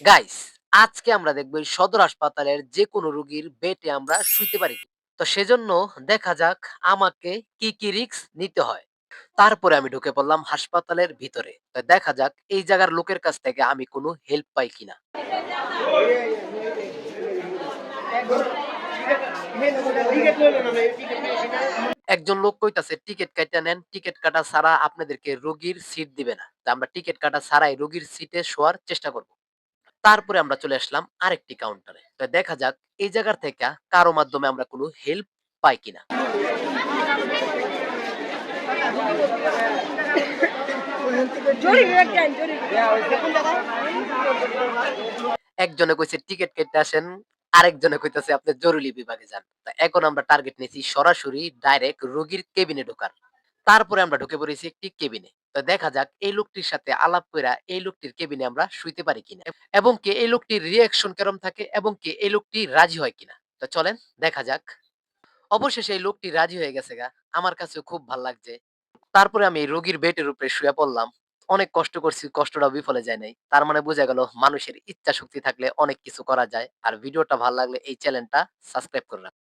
Guys, আজকে আমরা দেখব এই সদর হাসপাতালের যেকোনো রোগীর বেডে আমরা শুইতে পারি কি? তো সেজন্য দেখা যাক আমাকে কি, কি রিস্ক নিতে হয়। তারপরে আমি ঢুকে পড়লাম হাসপাতালের ভিতরে। তো দেখা যাক এই জায়গার লোকের কাছ থেকে আমি কোনো হেল্প পাই কিনা। একজন লোক কইতাছে টিকেট কাইটা নেন। টিকেট কাটা ছাড়া আপনাদেরকে রোগীর সিট দিবে না। তো আমরা টিকেট কাটা ছাড়াই রোগীর সিটে শোয়ার চেষ্টা করব। তারপরে আমরা চলে আসলাম আরেকটি কাউন্টারে। তো দেখা যাক এই জায়গার থেকে কারো মাধ্যমে আমরা কোনো হেল্প পাই কিনা। একজনে কইছে টিকেট কেটে আসেন, আরেকজনে কইতাছে আপনি জরুরি বিভাগে যান। তো এখন আমরা টার্গেট নিয়েছি সরাসরি ডাইরেক্ট রোগীর কেবিনে ঢোকার। তারপরে আমরা ঢুকে পড়েছি একটি কেবিনে। তো দেখা যাক এই লোকটির সাথে আলাপ কইরা এই লোকটির কেবিনে আমরা শুইতে পারি কিনা। এবং কি এই লোকটির রিঅ্যাকশন কেরম থাকে এবং কি এই লোকটি রাজি হয় কিনা। তো চলেন দেখা যাক। অবশেষে এই লোকটি রাজি হয়ে গেছে গা। আমার কাছেও খুব ভাল লাগছে। তারপরে আমি রোগীর বেডের উপরে শুয়ে পড়লাম। অনেক কষ্ট করছি, কষ্টটাও বিফলে যায় নাই। তার মানে বোঝা গেল মানুষের ইচ্ছা শক্তি থাকলে অনেক কিছু করা যায়। আর ভিডিওটা ভাল লাগলে এই চ্যানেলটা সাবস্ক্রাইব করে রাখুন।